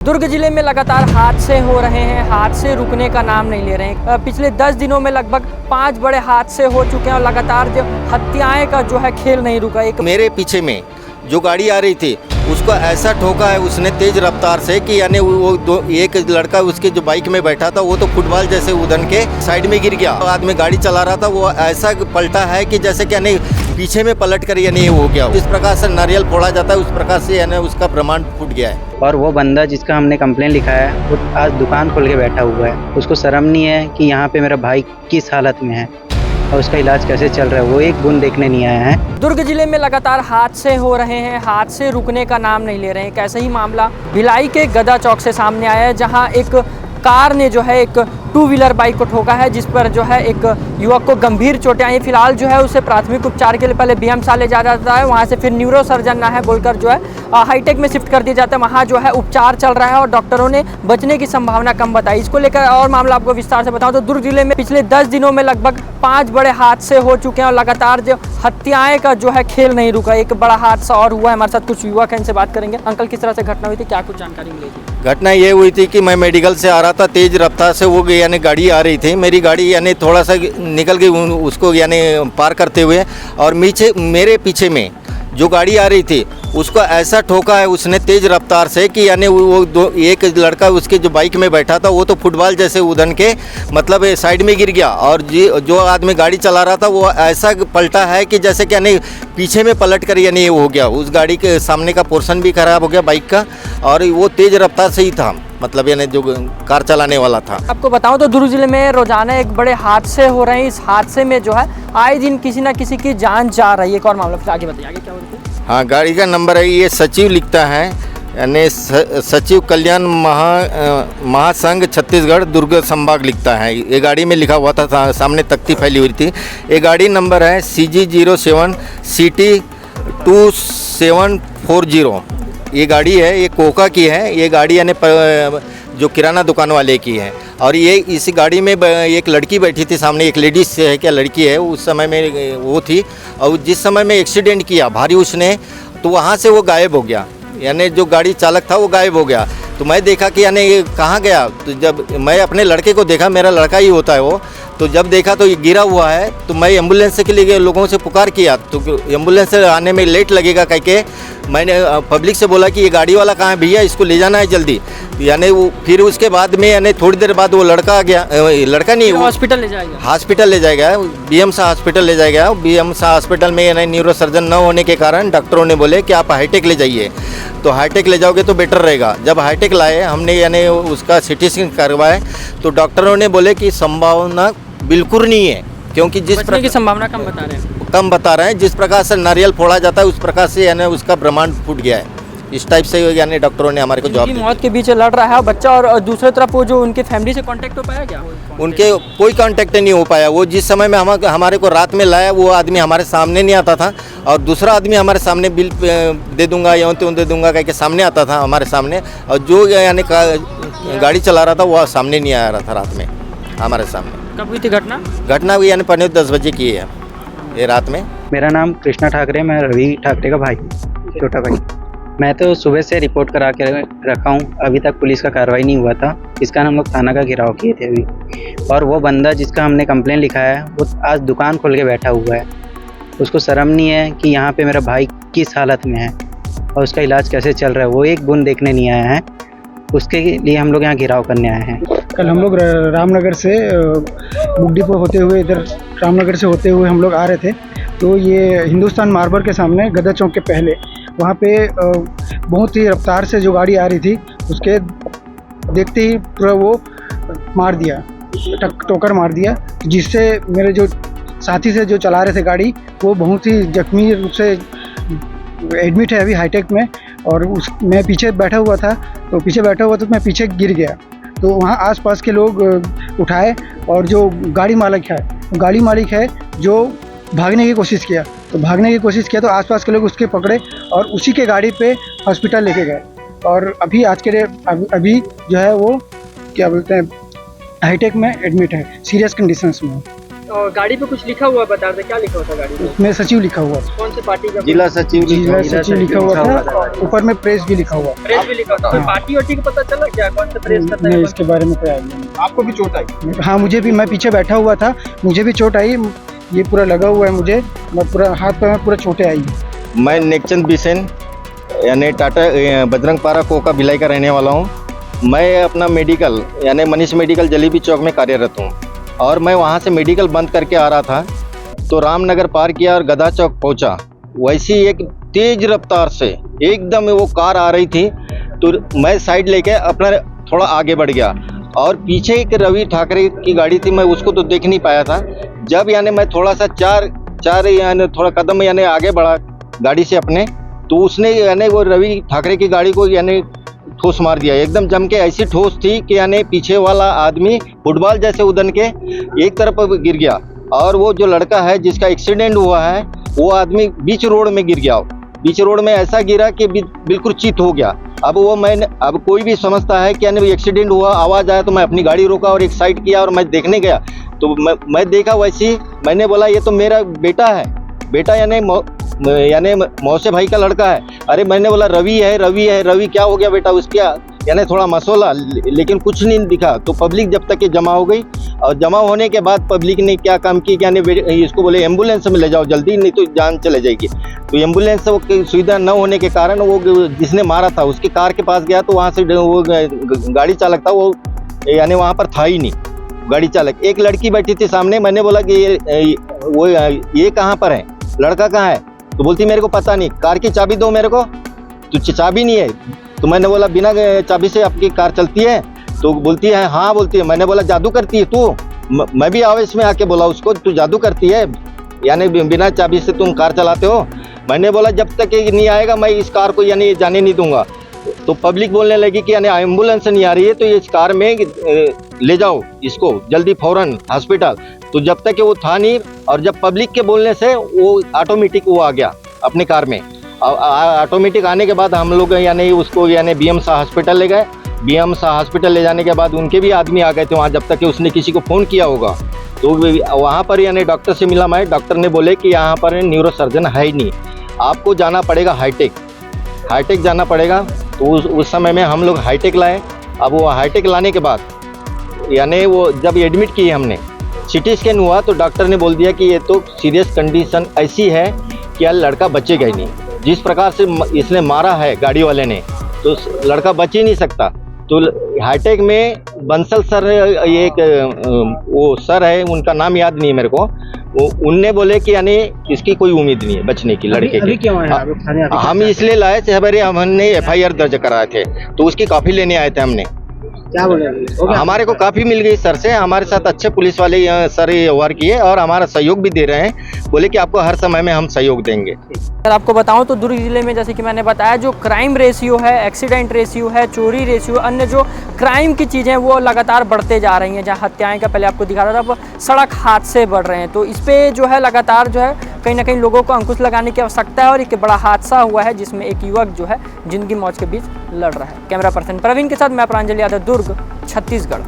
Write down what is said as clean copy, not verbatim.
दुर्ग जिले में लगातार हादसे हो रहे हैं। हादसे रुकने का नाम नहीं ले रहे हैं। पिछले 10 दिनों में लगभग 5 बड़े हादसे हो चुके हैं और लगातार जो हत्याएं का जो है खेल नहीं रुका। एक मेरे पीछे में जो गाड़ी आ रही थी उसको ऐसा ठोका है उसने तेज रफ्तार से कि यानी एक लड़का उसके जो बाइक में बैठा था वो तो फुटबॉल जैसे उधन के साइड में गिर गया। आदमी गाड़ी चला रहा था वो ऐसा पलटा है कि जैसे कि यानी पीछे में पलट कर यानी वो हो गया। जिस प्रकार से नारियल फोड़ा जाता है उस प्रकार से यानी उसका ब्रह्मांड फूट गया है। और वो बंदा जिसका हमने कंप्लेन लिखा है वो आज दुकान खोल के बैठा हुआ है। उसको शर्म नहीं है कि यहाँ पे मेरा भाई किस हालत में है और उसका इलाज कैसे चल रहा है, वो एक बूंद देखने नहीं आया है। दुर्ग जिले में लगातार हादसे हो रहे हैं। हादसे रुकने का नाम नहीं ले रहे हैं। एक ऐसा ही मामला भिलाई के गदा चौक से सामने आया है, जहां एक कार ने जो है एक 2 व्हीलर बाइक को ठोका है, जिस पर जो है एक युवक को गंभीर चोटें आई। फिलहाल जो है उसे प्राथमिक उपचार के लिए पहले BMSA ले जाया जाता है, वहां से फिर न्यूरो सर्जन ना है बोलकर जो है हाईटेक में शिफ्ट कर दिया जाता है। वहां जो है उपचार चल रहा है और डॉक्टरों ने बचने की संभावना कम बताई। इसको लेकर और मामला आपको विस्तार से बताऊं तो दुर्ग जिले में पिछले 10 दिनों में लगभग 5 बड़े हादसे हो चुके हैं और लगातार जो हत्याएं का जो है खेल नहीं रुका। एक बड़ा हादसा और हुआ है। हमारे साथ कुछ युवक हैं, इनसे बात करेंगे। अंकल, किस तरह से घटना हुई थी, क्या कुछ जानकारी मिली थी? घटना ये हुई थी कि मैं मेडिकल से आ रहा था, तेज रफ्तार से वो यानी गाड़ी आ रही थी। मेरी गाड़ी यानी थोड़ा सा निकल गई उसको यानी पार करते हुए, और मेरे पीछे में जो गाड़ी आ रही थी उसको ऐसा ठोका है उसने तेज रफ्तार से कि यानी एक लड़का उसके जो बाइक में बैठा था वो तो फुटबॉल जैसे उधन के मतलब साइड में गिर गया। और जो आदमी गाड़ी चला रहा था वो ऐसा पलटा है कि जैसे कि यानी पीछे में पलट कर यानी वो हो गया। उस गाड़ी के सामने का पोर्शन भी खराब हो गया बाइक का, और वो तेज रफ्तार से ही था, मतलब यानी जो कार चलाने वाला था। आपको बताऊं तो दुर्ग जिले में रोजाना एक बड़े हादसे हो रहे हैं। इस हादसे में जो है आए दिन किसी न किसी की जान जा रही है। एक और मामला, फिर आगे बताइए, आगे क्या हो रहा है? हाँ, गाड़ी का नंबर है, ये सचिव लिखता है, यानी सचिव कल्याण महासंघ छत्तीसगढ़ दुर्ग संभाग लिखता है। ये गाड़ी में लिखा हुआ था, सामने तख्ती फैली हुई थी। ये गाड़ी नंबर है CG07 CT 2740। ये गाड़ी है, ये कोका की है। ये गाड़ी यानी जो किराना दुकान वाले की है। और ये इस गाड़ी में एक लड़की बैठी थी सामने, एक लेडीज है क्या लड़की है, उस समय में वो थी। और जिस समय में एक्सीडेंट किया भारी उसने, तो वहाँ से वो गायब हो गया, यानी जो गाड़ी चालक था वो गायब हो गया। तो मैं देखा कि यानी ये कहाँ गया। तो जब मैं अपने लड़के को देखा, मेरा लड़का ही होता है वो, तो जब देखा तो ये गिरा हुआ है। तो मैं एम्बुलेंस के लिए लोगों से पुकार किया, तो एम्बुलेंस आने में लेट लगेगा कह के मैंने पब्लिक से बोला कि ये गाड़ी वाला कहाँ है भैया, इसको ले जाना है जल्दी। यानी वो फिर उसके बाद में यानी थोड़ी देर बाद वो लड़का आ गया, लड़का नहीं, वो हॉस्पिटल ले जाएगा। हॉस्पिटल ले जाएगा, BMSA हॉस्पिटल ले जाएगा। BMSA हॉस्पिटल में यानी न्यूरो सर्जन न होने के कारण डॉक्टरों ने बोले कि आप हाईटेक ले जाइए। तो हाईटेक ले जाओगे तो बेटर रहेगा। जब हाईटेक लाए हमने यानी उसका CT स्कैन करवाए, तो डॉक्टरों ने बोले कि संभावना बिल्कुल नहीं है, क्योंकि जिस प्रकार की संभावना कम बता रहे हैं। जिस प्रकार से नारियल फोड़ा जाता है उस प्रकार से यानी उसका ब्रह्मांड फूट गया है। इस टाइप से यानी डॉक्टरों ने हमारे को जवाब दिया। मौत के बीच लड़ रहा है बच्चा, और दूसरी तरफ वो जो उनके फैमिली से कांटेक्ट हो पाया क्या? उनके कोई कांटेक्ट नहीं हो पाया। वो जिस समय में हमारे को रात में लाया, वो आदमी हमारे सामने नहीं आता था, और दूसरा आदमी हमारे सामने बिल दे दूंगा या त्यों दे दूंगा कह के सामने आता था हमारे सामने। और जो यानी गाड़ी चला रहा था वो सामने नहीं आ रहा था रात में हमारे सामने। कब हुई थी घटना? घटना हुई यानी 10 बजे की है ये रात में। मेरा नाम कृष्णा ठाकरे, मैं रवि ठाकरे का भाई, छोटा भाई। मैं तो सुबह से रिपोर्ट करा के रखा हूँ, अभी तक पुलिस का कार्रवाई नहीं हुआ था। इसका हम लोग थाना का घेराव किए थे अभी। और वो बंदा जिसका हमने कंप्लेन लिखा है वो आज दुकान खोल के बैठा हुआ है। उसको शर्म नहीं है कि यहाँ पे मेरा भाई किस हालत में है और उसका इलाज कैसे चल रहा है, वो एक बूंद देखने नहीं आया है। उसके लिए हम लोग यहाँ घेराव करने आए हैं। कल हम लोग रामनगर से बुड्डी पर होते हुए, इधर रामनगर से होते हुए हम लोग आ रहे थे। तो ये हिंदुस्तान मार्बर के सामने गदा चौक के पहले वहाँ पे बहुत ही रफ्तार से जो गाड़ी आ रही थी उसके देखते ही पूरा वो मार दिया, टोकर मार दिया, जिससे मेरे जो साथी से जो चला रहे थे गाड़ी वो बहुत ही जख्मी रूप से एडमिट है अभी हाईटेक में। और मैं पीछे बैठा हुआ था, तो मैं पीछे गिर गया। तो वहाँ आसपास के लोग उठाए, और जो गाड़ी मालिक है जो भागने की कोशिश किया, तो आसपास के लोग उसके पकड़े और उसी के गाड़ी पे हॉस्पिटल लेके गए। और अभी अभी जो है वो क्या बोलते हैं हाईटेक में एडमिट है, सीरियस कंडीशंस में। और गाड़ी पे कुछ लिखा हुआ बता रहे, क्या लिखा हुआ था गाड़ी में? उसमें सचिव लिखा हुआ था, कौन सी पार्टी का? जिला सचिव जिला सचिव लिखा हुआ था, ऊपर में प्रेस भी लिखा हुआ। प्रेस भी लिखा था। कोई पार्टी वार्टी का पता चला क्या, कौन सा प्रेस का नहीं, था? इसके बारे में कोई आइडिया नहीं। आपको भी चोट आई? हाँ, मुझे भी, मैं पीछे बैठा हुआ था, मुझे भी चोट आई, ये पूरा लगा हुआ है मुझे, मैं पूरा हाथ पे में पूरा चोटें आई। मैं नेकचंद बिसेन यानी टाटा बजरंगपारा कोका भिलाई का रहने वाला हूँ। मैं अपना मेडिकल यानी मनीष मेडिकल जलेबी चौक में कार्यरत हूँ और मैं वहाँ से मेडिकल बंद करके आ रहा था तो रामनगर पार किया और गधा चौक पहुँचा। वैसी एक तेज रफ्तार से एकदम वो कार आ रही थी तो मैं साइड लेके अपना थोड़ा आगे बढ़ गया और पीछे एक रवि ठाकरे की गाड़ी थी, मैं उसको तो देख नहीं पाया था। जब यानी मैं थोड़ा सा चार यानी थोड़ा कदम यानी आगे बढ़ा गाड़ी से अपने, तो उसने यानी वो रवि ठाकरे की गाड़ी को यानी ठोस मार दिया, एकदम जम के। ऐसी ठोस थी कि यानी पीछे वाला आदमी फुटबॉल जैसे उदन के एक तरफ गिर गया और वो जो लड़का है जिसका एक्सीडेंट हुआ है वो आदमी बीच रोड में गिर गया। बीच रोड में ऐसा गिरा कि बिल्कुल चित हो गया। अब कोई भी समझता है कि यानी एक्सीडेंट हुआ, आवाज़ आया तो मैं अपनी गाड़ी रोका और एक साइड किया और मैं देखने गया तो मैं देखा वैसी, मैंने बोला ये तो मेरा बेटा है, बेटा यानी मौसे भाई का लड़का है। अरे मैंने बोला रवि है, रवि क्या हो गया बेटा उसके, यानी थोड़ा मसौला, लेकिन कुछ नहीं दिखा। तो पब्लिक जब तक ये जमा हो गई और जमा होने के बाद पब्लिक ने क्या काम की, यानी इसको बोले एम्बुलेंस में ले जाओ जल्दी, नहीं तो जान चले जाएगी। तो एम्बुलेंस की सुविधा न होने के कारण वो जिसने मारा था उसकी कार के पास गया तो वहाँ से वो गाड़ी चालक था वो यानी वहाँ पर था ही नहीं गाड़ी चालक। एक लड़की बैठी थी सामने, मैंने बोला कि ये कहाँ पर है, लड़का कहाँ है? तो बोलती मेरे को पता नहीं, कार की चाबी दो मेरे को। तो चाबी नहीं है। तो मैंने बोला बिना चाबी से आपकी कार चलती है? तो बोलती है हाँ बोलती है। मैंने बोला जादू करती है तू? मैं भी आवेश में आके बोला उसको, तू जादू करती है यानी बिना चाबी से तुम कार चलाते हो? मैंने बोला जब तक ये नहीं आएगा मैं इस कार को यानी जाने नहीं दूंगा। तो पब्लिक बोलने लगी कि यानी एम्बुलेंस नहीं आ रही है तो इस कार में ले जाओ इसको जल्दी फौरन हॉस्पिटल। तो जब तक वो था नहीं और जब पब्लिक के बोलने से वो ऑटोमेटिक वो आ गया अपने कार में। ऑटोमेटिक आने के बाद हम लोग यानी उसको यानी बीएम शाह हॉस्पिटल ले गए। बीएम शाह हॉस्पिटल ले जाने के बाद उनके भी आदमी आ गए थे वहाँ, जब तक कि उसने किसी को फ़ोन किया होगा। तो वहाँ पर यानी डॉक्टर से मिला मैं, डॉक्टर ने बोले कि यहाँ पर न्यूरो सर्जन है ही नहीं, आपको जाना पड़ेगा हाईटेक जाना पड़ेगा। तो उस समय में हम लोग हाईटेक लाए। अब वो हाईटेक लाने के बाद यानी वो जब एडमिट किए हमने, सीटी स्कैन हुआ तो डॉक्टर ने बोल दिया कि ये तो सीरियस कंडीशन ऐसी है कि यार लड़का बचेगा ही नहीं। जिस प्रकार से इसने मारा है गाड़ी वाले ने तो लड़का बच ही नहीं सकता। तो हाईटेक में बंसल सर एक वो सर है, उनका नाम याद नहीं है मेरे को, उनने बोले कि यानी इसकी कोई उम्मीद नहीं है बचने की लड़के की। हम इसलिए लाए थे, हमने FIR दर्ज कराए थे तो उसकी कॉपी लेने आए थे हमने। क्या बोले? हमारे को काफ़ी मिल गई सर से, हमारे साथ अच्छे पुलिस वाले सर व्यवहार किए और हमारा सहयोग भी दे रहे हैं, बोले कि आपको हर समय में हम सहयोग देंगे। सर आपको बताऊं तो दुर्ग जिले में जैसे कि मैंने बताया जो क्राइम रेशियो है, एक्सीडेंट रेशियो है, चोरी रेशियो, अन्य जो क्राइम की चीज़ें वो लगातार बढ़ते जा रही हैं। जहाँ हत्याएं का पहले आपको दिखा रहा था, अब सड़क हादसे बढ़ रहे हैं। तो इस पर जो है लगातार जो है कहीं ना कहीं लोगों को अंकुश लगाने की आवश्यकता है और एक बड़ा हादसा हुआ है जिसमें एक युवक जो है जिंदगी मौत के बीच लड़ रहा है। कैमरा पर्सन प्रवीण के साथ मैं प्रांजलि यादव, दुर्ग, छत्तीसगढ़।